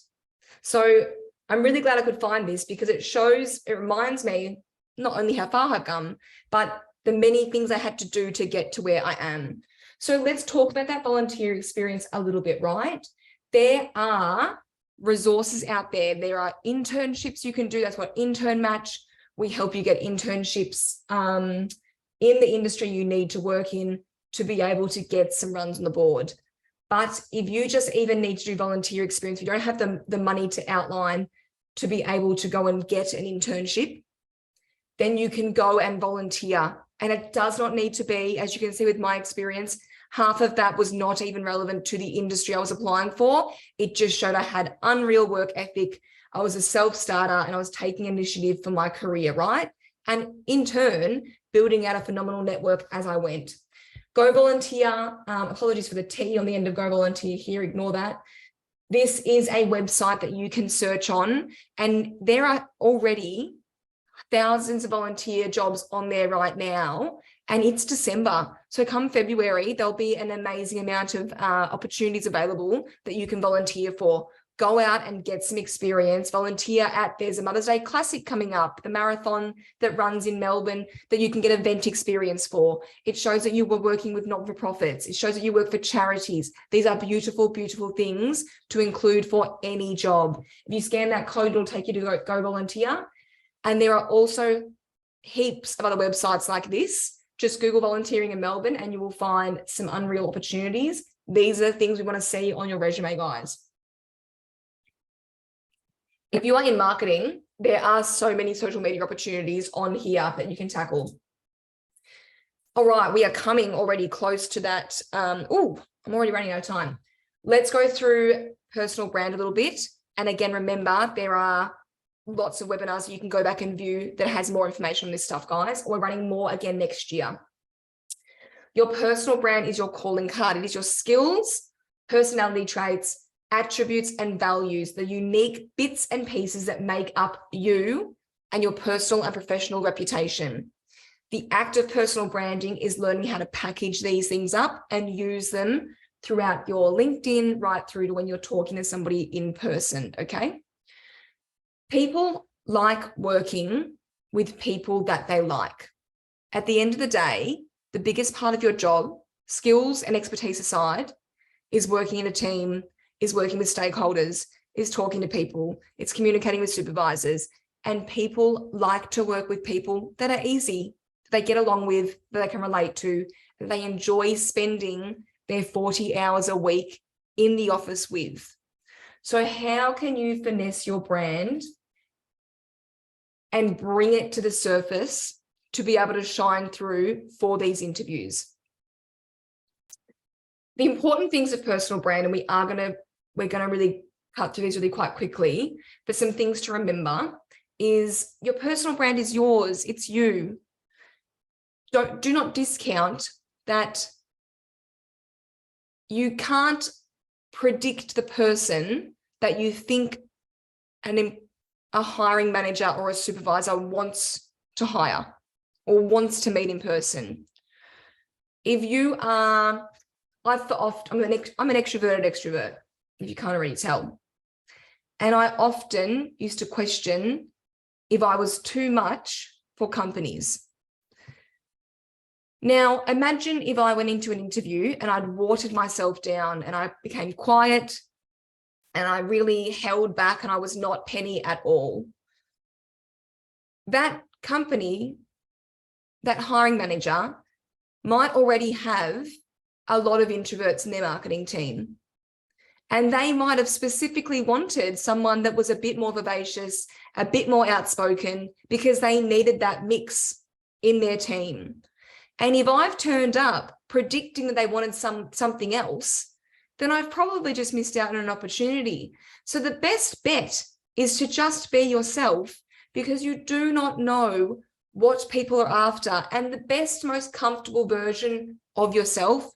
So I'm really glad I could find this, because it reminds me not only how far I've come, but the many things I had to do to get to where I am. So let's talk about that volunteer experience a little bit, right? There are resources out there. There are internships you can do. That's what InternMatch. We help you get internships in the industry you need to work in to be able to get some runs on the board. But if you just even need to do volunteer experience, you don't have the money to outline to be able to go and get an internship, then you can go and volunteer. And it does not need to be, as you can see with my experience, half of that was not even relevant to the industry I was applying for. It just showed I had unreal work ethic. I was a self-starter and I was taking initiative for my career, right? And in turn, building out a phenomenal network as I went. Go Volunteer, apologies for the T on the end of Go Volunteer here, ignore that. This is a website that you can search on, and there are already thousands of volunteer jobs on there right now, and it's December. So come February, there'll be an amazing amount of opportunities available that you can volunteer for. Go out and get some experience, volunteer at, there's a Mother's Day Classic coming up, the marathon that runs in Melbourne that you can get event experience for. It shows that you were working with not-for-profits. It shows that you work for charities. These are beautiful, beautiful things to include for any job. If you scan that code, it'll take you to go volunteer. And there are also heaps of other websites like this. Just Google volunteering in Melbourne and you will find some unreal opportunities. These are the things we want to see on your resume, guys. If you are in marketing, there are so many social media opportunities on here that you can tackle. All right, we are coming already close to that. Oh, I'm already running out of time. Let's go through personal brand a little bit. And again, remember, there are lots of webinars you can go back and view that has more information on this stuff, guys. We're running more again next year. Your personal brand is your calling card. It is your skills, personality traits, attributes and values, the unique bits and pieces that make up you and your personal and professional reputation. The act of personal branding is learning how to package these things up and use them throughout your LinkedIn, right through to when you're talking to somebody in person, okay? People like working with people that they like. At the end of the day, the biggest part of your job, skills and expertise aside, is working in a team, is working with stakeholders, is talking to people, it's communicating with supervisors, and people like to work with people that are easy, that they get along with, that they can relate to, that they enjoy spending their 40 hours a week in the office with. So how can you finesse your brand and bring it to the surface to be able to shine through for these interviews? The important things of personal brand, and we're going to really cut through these really quite quickly, but some things to remember is your personal brand is yours. It's you. Do not discount that you can't predict the person that you think a hiring manager or a supervisor wants to hire or wants to meet in person. If you are, I'm an extroverted extrovert. if you can't already tell. And I often used to question if I was too much for companies. Now, imagine if I went into an interview and I'd watered myself down and I became quiet and I really held back and I was not Penny at all. That company, that hiring manager might already have a lot of introverts in their marketing team. And they might have specifically wanted someone that was a bit more vivacious, a bit more outspoken, because they needed that mix in their team. And if I've turned up predicting that they wanted something else, then I've probably just missed out on an opportunity. So the best bet is to just be yourself, because you do not know what people are after. And the best, most comfortable version of yourself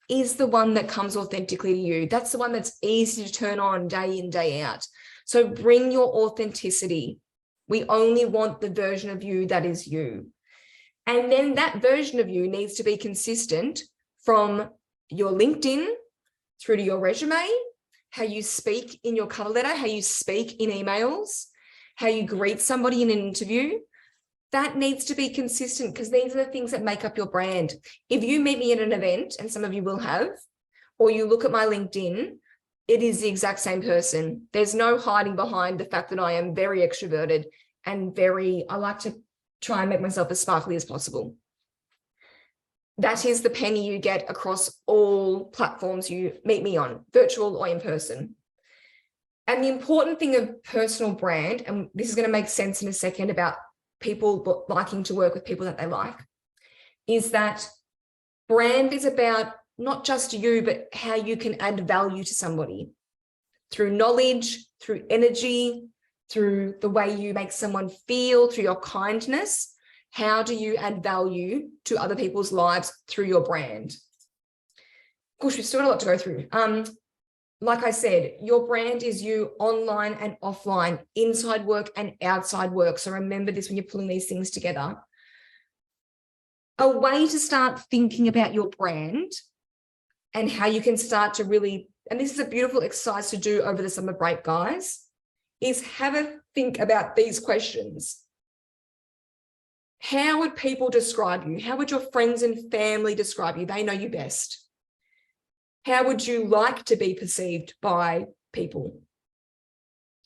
is the one that comes authentically to you. That's the one that's easy to turn on day in, day out. So bring your authenticity. We only want the version of you that is you. And then that version of you needs to be consistent from your LinkedIn through to your resume, how you speak in your cover letter, how you speak in emails, how you greet somebody in an interview. That needs to be consistent, because these are the things that make up your brand. If you meet me at an event, and some of you will have, or you look at my LinkedIn, it is the exact same person. There's no hiding behind the fact that I am very extroverted and I like to try and make myself as sparkly as possible. That is the Penny you get across all platforms you meet me on, virtual or in person. And the important thing of personal brand, and this is going to make sense in a second about people liking to work with people that they like, is that brand is about not just you, but how you can add value to somebody through knowledge, through energy, through the way you make someone feel, through your kindness. How do you add value to other people's lives through your brand? Gosh, we've still got a lot to go through. Like I said, your brand is you online and offline, inside work and outside work. So remember this when you're pulling these things together. A way to start thinking about your brand and how you can start to really, and this is a beautiful exercise to do over the summer break, guys, is have a think about these questions. How would people describe you? How would your friends and family describe you? They know you best. How would you like to be perceived by people?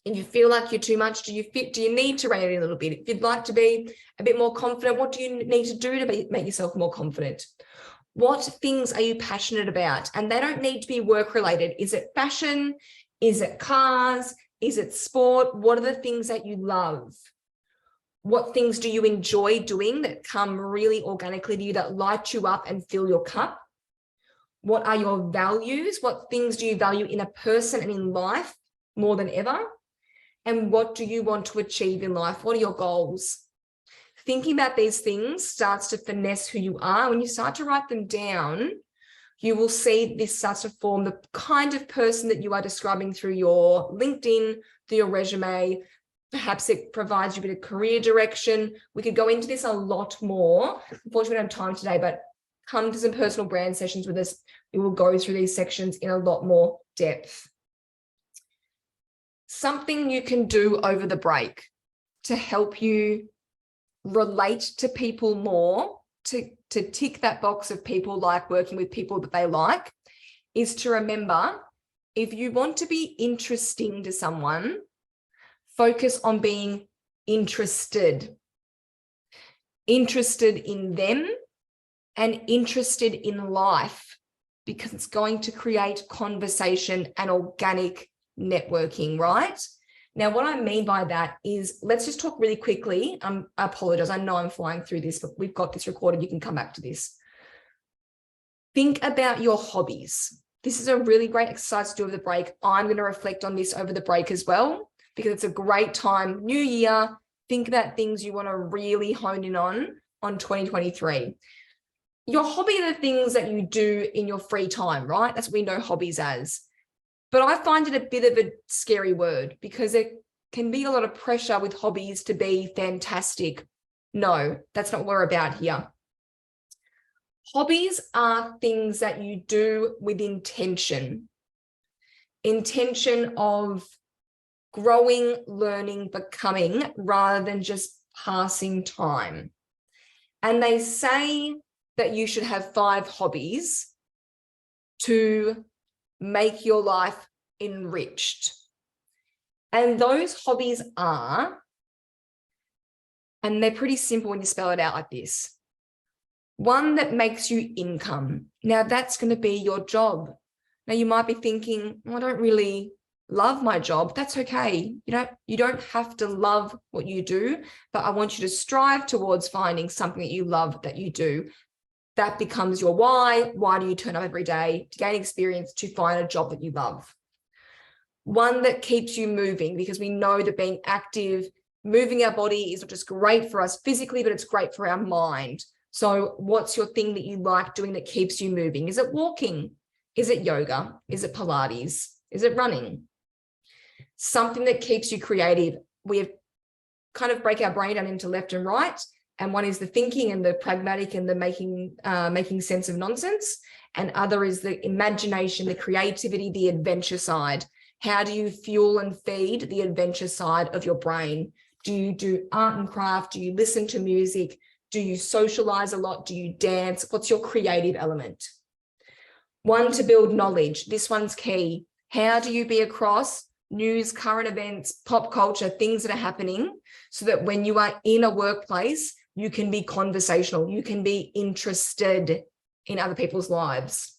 If you feel like you're too much, do you need to rein it a little bit? If you'd like to be a bit more confident, what do you need to do to make yourself more confident? What things are you passionate about? And they don't need to be work related. Is it fashion? Is it cars? Is it sport? What are the things that you love? What things do you enjoy doing that come really organically to you, that light you up and fill your cup? What are your values? What things do you value in a person and in life more than ever? And what do you want to achieve in life? What are your goals? Thinking about these things starts to finesse who you are. When you start to write them down, you will see this starts to form the kind of person that you are describing through your LinkedIn, through your resume. Perhaps it provides you a bit of career direction. We could go into this a lot more. Unfortunately, we don't have time today, but come to some personal brand sessions with us. We will go through these sections in a lot more depth. Something you can do over the break to help you relate to people more, to tick that box of people like working with people that they like, is to remember, if you want to be interesting to someone, focus on being interested in them and interested in life, because it's going to create conversation and organic networking, right? Now, what I mean by that is, let's just talk really quickly. I apologize. I know I'm flying through this, but we've got this recorded. You can come back to this. Think about your hobbies. This is a really great exercise to do over the break. I'm going to reflect on this over the break as well, because it's a great time. New year, think about things you want to really hone in on 2023. Your hobby are the things that you do in your free time, right? That's what we know hobbies as. But I find it a bit of a scary word, because there can be a lot of pressure with hobbies to be fantastic. No, that's not what we're about here. Hobbies are things that you do with intention. intention of growing, learning, becoming, rather than just passing time. And they say that you should have 5 hobbies to make your life enriched. And those hobbies are, and they're pretty simple when you spell it out like this. One that makes you income. Now that's going to be your job. Now you might be thinking, well, I don't really love my job. That's okay. You don't have to love what you do, but I want you to strive towards finding something that you love that you do. That becomes your why. Why do you turn up every day? To gain experience, to find a job that you love. One that keeps you moving, because we know that being active, moving our body is not just great for us physically, but it's great for our mind. So what's your thing that you like doing that keeps you moving? Is it walking? Is it yoga? Is it Pilates? Is it running? Something that keeps you creative. We have kind of break our brain down into left and right. And one is the thinking and the pragmatic and the making sense of nonsense. And other is the imagination, the creativity, the adventure side. How do you fuel and feed the adventure side of your brain? Do you do art and craft? Do you listen to music? Do you socialize a lot? Do you dance? What's your creative element? One, to build knowledge. This one's key. How do you be across news, current events, pop culture, things that are happening, so that when you are in a workplace, you can be conversational, you can be interested in other people's lives.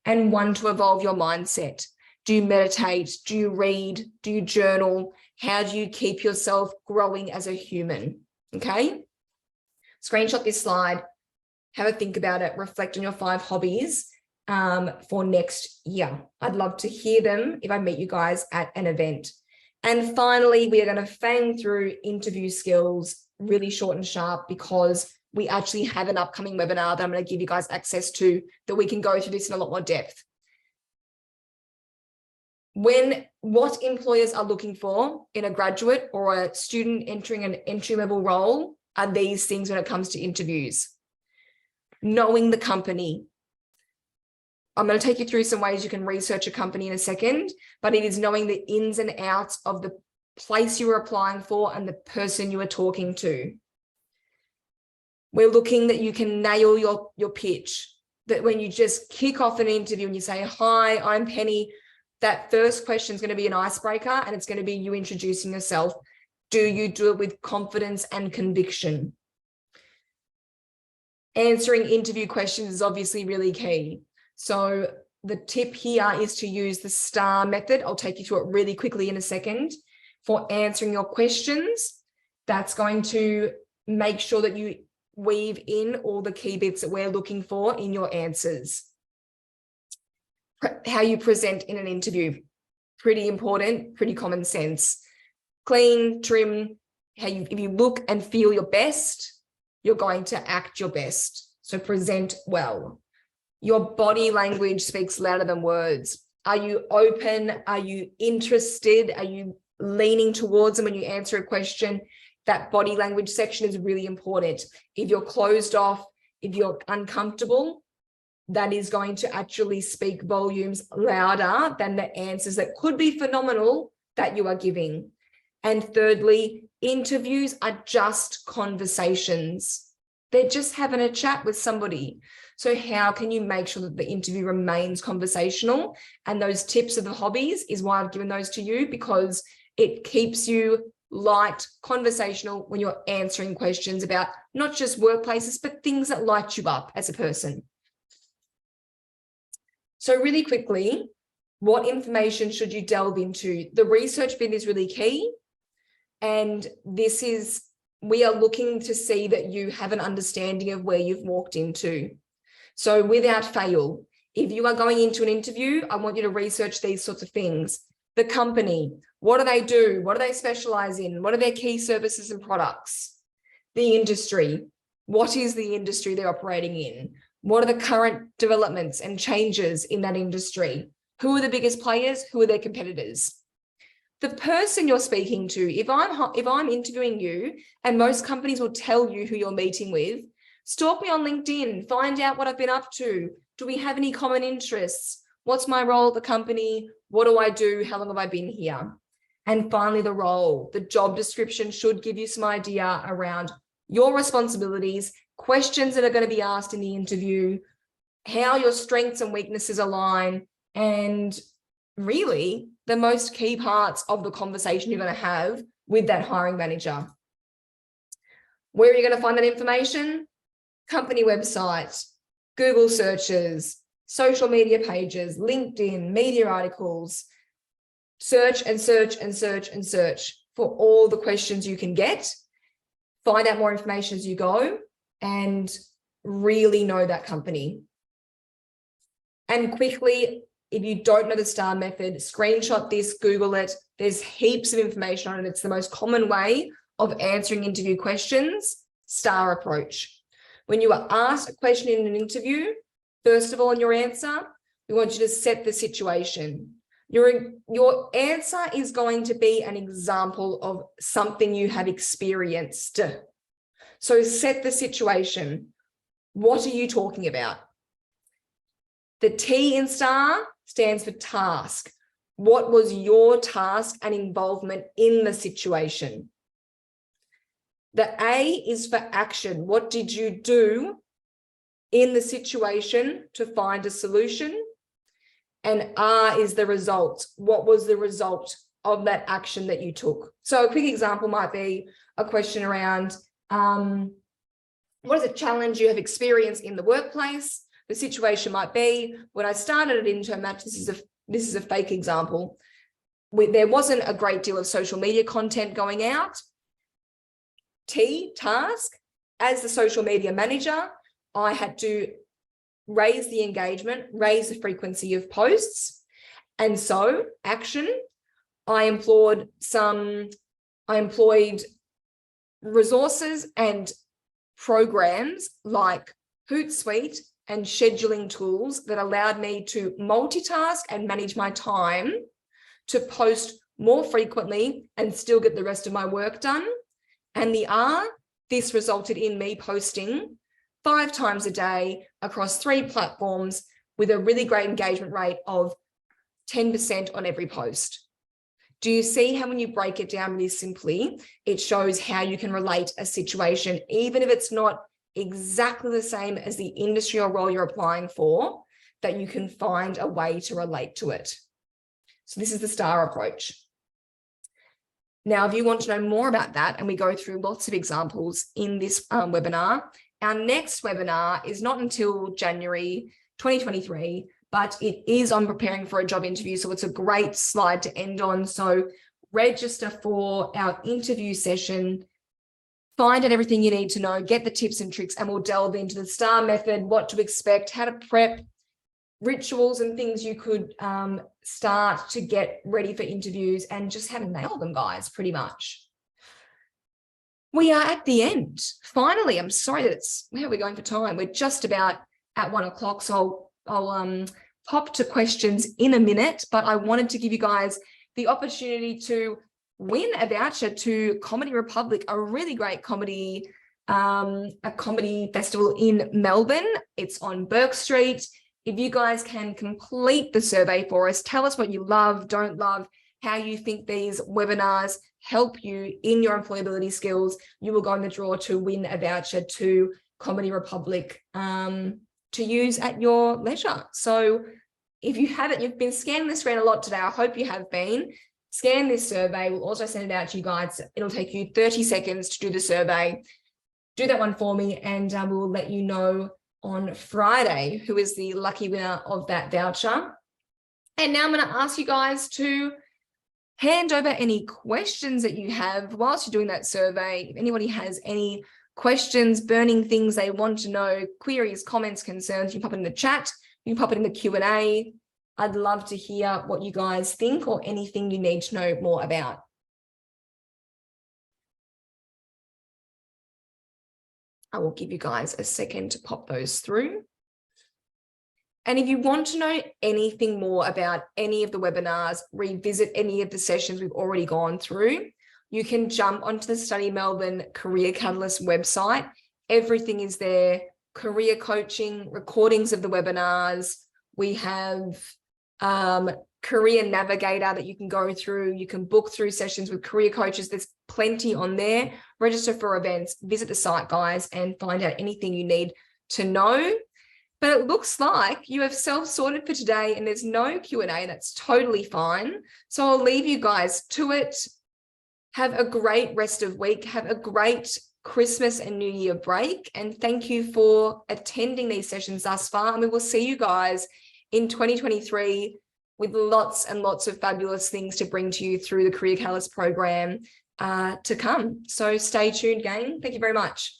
And one, to evolve your mindset. Do you meditate? Do you read? Do you journal? How do you keep yourself growing as a human? Okay. Screenshot this slide, have a think about it, reflect on your 5 hobbies for next year. I'd love to hear them if I meet you guys at an event. And finally, we are going to fang through interview skills really short and sharp, because we actually have an upcoming webinar that I'm going to give you guys access to, that we can go through this in a lot more depth. What employers are looking for in a graduate or a student entering an entry-level role are these things when it comes to interviews. Knowing the company. I'm going to take you through some ways you can research a company in a second, but it is knowing the ins and outs of the place you are applying for and the person you are talking to. We're looking that you can nail your pitch, that when you just kick off an interview and you say, hi, I'm Penny, that first question is going to be an icebreaker, and it's going to be you introducing yourself. Do you do it with confidence and conviction? Answering interview questions is obviously really key. So the tip here is to use the STAR method. I'll take you through it really quickly in a second. For answering your questions, that's going to make sure that you weave in all the key bits that we're looking for in your answers. How you present in an interview, pretty important, pretty common sense. Clean, trim, if you look and feel your best, you're going to act your best. So present well. Your body language speaks louder than words. Are you open? Are you interested? Are you leaning towards them when you answer a question? That body language section is really important. If you're closed off, if you're uncomfortable, that is going to actually speak volumes louder than the answers that could be phenomenal that you are giving. And thirdly, interviews are just conversations. They're just having a chat with somebody. So how can you make sure that the interview remains conversational? And those tips of the hobbies is why I've given those to you, because it keeps you light, conversational when you're answering questions about not just workplaces, but things that light you up as a person. So really quickly, what information should you delve into? The research bit is really key. And we are looking to see that you have an understanding of where you've walked into. So without fail, if you are going into an interview, I want you to research these sorts of things. The company, what do they do? What do they specialize in? What are their key services and products? The industry, what is the industry they're operating in? What are the current developments and changes in that industry? Who are the biggest players? Who are their competitors? The person you're speaking to, if I'm interviewing you, and most companies will tell you who you're meeting with, stalk me on LinkedIn, find out what I've been up to. Do we have any common interests? What's my role at the company? What do I do? How long have I been here? And finally, the role. The job description should give you some idea around your responsibilities, questions that are going to be asked in the interview, how your strengths and weaknesses align, and really the most key parts of the conversation you're going to have with that hiring manager. Where are you going to find that information? Company website, Google searches, social media pages, LinkedIn, media articles. Search and search and search and search for all the questions you can get. Find out more information as you go and really know that company. And quickly, if you don't know the STAR method, screenshot this, Google it. There's heaps of information on it. It's the most common way of answering interview questions, STAR approach. When you are asked a question in an interview, first of all, in your answer, we want you to set the situation. Your answer is going to be an example of something you have experienced. So set the situation. What are you talking about? The T in STAR stands for task. What was your task and involvement in the situation? The A is for action. What did you do in the situation to find a solution? And R is the result. What was the result of that action that you took? So a quick example might be a question around what is a challenge you have experienced in the workplace? The situation might be, when I started at InternMatch, this is a fake example, there wasn't a great deal of social media content going out. T, task. As the social media manager, I had to raise the engagement, raise the frequency of posts. And so action, I employed resources and programs like Hootsuite and scheduling tools that allowed me to multitask and manage my time to post more frequently and still get the rest of my work done. And the R, this resulted in me posting 5 times a day across 3 platforms with a really great engagement rate of 10% on every post. Do you see how when you break it down really simply, it shows how you can relate a situation, even if it's not exactly the same as the industry or role you're applying for, that you can find a way to relate to it. So this is the STAR approach. Now, if you want to know more about that, and we go through lots of examples in this webinar, our next webinar is not until January 2023, but it is on preparing for a job interview. So it's a great slide to end on. So register for our interview session, find out everything you need to know, get the tips and tricks, and we'll delve into the STAR method, what to expect, how to prep, rituals and things you could start to get ready for interviews, and just how to nail them, guys, pretty much. We are at the end. Finally, I'm sorry that how are we going for time? We're just about at 1 o'clock, so I'll pop to questions in a minute, but I wanted to give you guys the opportunity to win a voucher to Comedy Republic, a really great comedy festival in Melbourne. It's on Burke Street. If you guys can complete the survey for us, tell us what you love, don't love, how you think these webinars help you in your employability skills, you will go in the draw to win a voucher to Comedy Republic to use at your leisure. So if you haven't, you've been scanning the screen a lot today. I hope you have been. Scan this survey. We'll also send it out to you guys. It'll take you 30 seconds to do the survey. Do that one for me, and we will let you know on Friday who is the lucky winner of that voucher. And now I'm going to ask you guys to hand over any questions that you have whilst you're doing that survey. If anybody has any questions, burning things they want to know, queries, comments, concerns, you can pop it in the chat, you can pop it in the Q&A. I'd love to hear what you guys think or anything you need to know more about. I will give you guys a second to pop those through. And if you want to know anything more about any of the webinars, revisit any of the sessions we've already gone through, you can jump onto the Study Melbourne Career Catalyst website. Everything is there: career coaching, recordings of the webinars. We have career navigator that you can go through. You can book through sessions with career coaches. There's plenty on there. Register for events, visit the site, guys, and find out anything you need to know. But it looks like you have self-sorted for today and there's no Q&A. That's totally fine. So I'll leave you guys to it. Have a great rest of week. Have a great Christmas and New Year break. And thank you for attending these sessions thus far. And we will see you guys in 2023 with lots and lots of fabulous things to bring to you through the Career Catalyst program to come. So stay tuned, gang. Thank you very much.